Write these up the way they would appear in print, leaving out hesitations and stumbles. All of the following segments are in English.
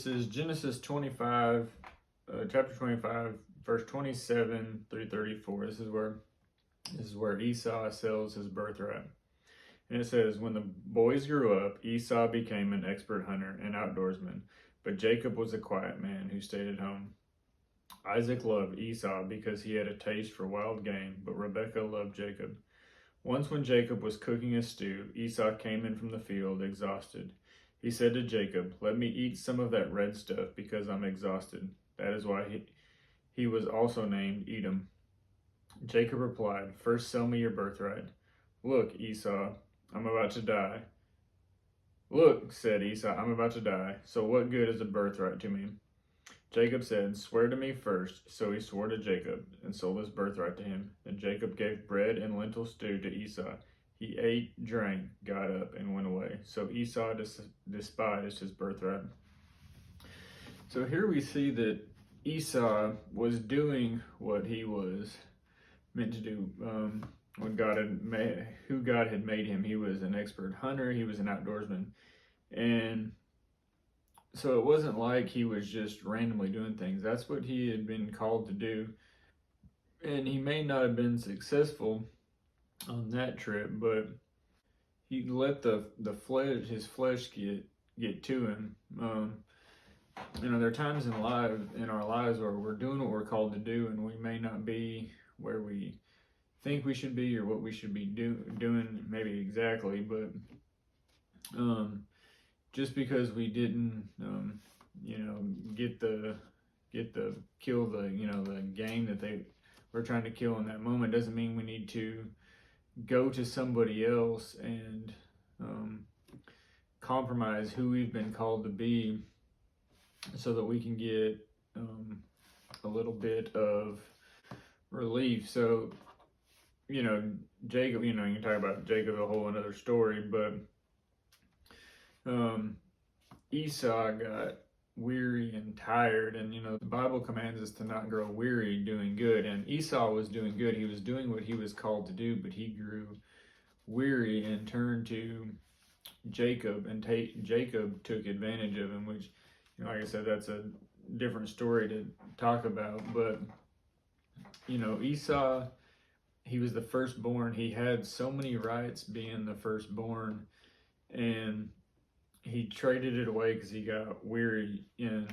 This is Genesis 25, chapter 25, verse 27 through 34. This is where Esau sells his birthright. And it says, when the boys grew up, Esau became an expert hunter and outdoorsman, but Jacob was a quiet man who stayed at home. Isaac loved Esau because he had a taste for wild game, but Rebekah loved Jacob. Once when Jacob was cooking a stew, Esau came in from the field exhausted. He said to Jacob, "Let me eat some of that red stuff because I'm exhausted." That is why he was also named Edom. Jacob replied, "First sell me your birthright." "Look, Esau, I'm about to die." "Look," said Esau, "I'm about to die, so what good is a birthright to me?" Jacob said, "Swear to me first." So he swore to Jacob and sold his birthright to him. Then Jacob gave bread and lentil stew to Esau. He ate, drank, got up, and went away. So Esau despised his birthright. So here we see that Esau was doing what he was meant to do. When who God had made him, he was an expert hunter. He was an outdoorsman, and so it wasn't like he was just randomly doing things. That's what he had been called to do, and he may not have been successful on that trip, but he let his flesh get to him. There are times in our lives where we're doing what we're called to do, and we may not be where we think we should be or what we should be doing maybe exactly, but just because we didn't kill the game that they were trying to kill in that moment doesn't mean we need to go to somebody else and compromise who we've been called to be so that we can get a little bit of relief. So Jacob, you can talk about Jacob, a whole another story, but Esau got weary and tired, and the Bible commands us to not grow weary doing good, and Esau was doing good. He was doing what he was called to do, but he grew weary and turned to Jacob, and Jacob took advantage of him, which, like I said, that's a different story to talk about. But Esau, he was the firstborn. He had so many rights being the firstborn, and he traded it away because he got weary. And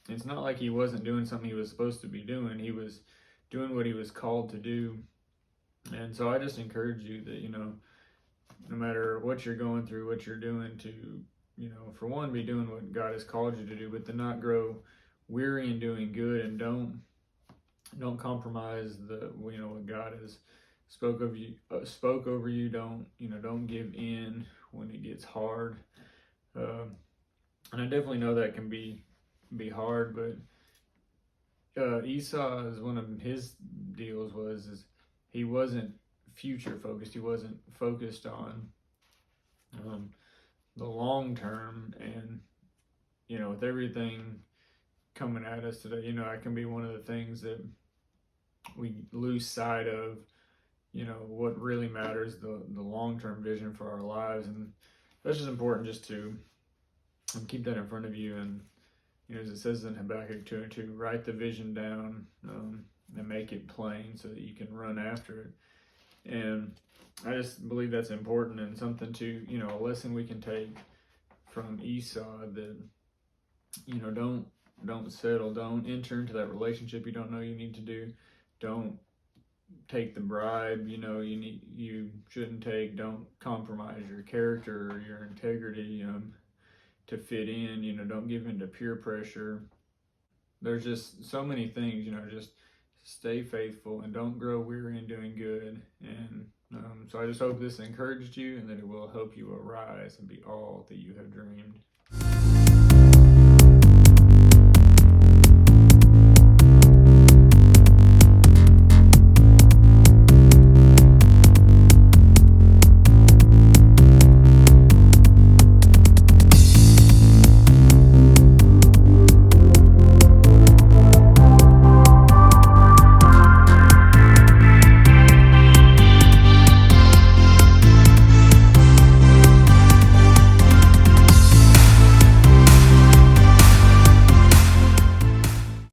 it's not like he wasn't doing something he was supposed to be doing. He was doing what he was called to do. And so I just encourage you that, no matter what you're going through, what you're doing, to, for one, be doing what God has called you to do, but to not grow weary in doing good, and don't compromise what God has spoke over you. Don't give in when it gets hard. And I definitely know that can be hard, but Esau, is one of his deals is he wasn't future focused. He wasn't focused on the long term, and with everything coming at us today, it can be one of the things that we lose sight of. What really matters, the long-term vision for our lives, and that's just important, just to keep that in front of you. And as it says in Habakkuk 2:2, write the vision down and make it plain so that you can run after it. And I just believe that's important, and something to a lesson we can take from Esau, that don't settle, don't enter into that relationship you don't know you need to do, don't take the bribe you shouldn't take, don't compromise your character or your integrity to fit in, don't give in to peer pressure. There's just so many things, just stay faithful and don't grow weary in doing good. And so I just hope this encouraged you, and that it will help you arise and be all that you have dreamed.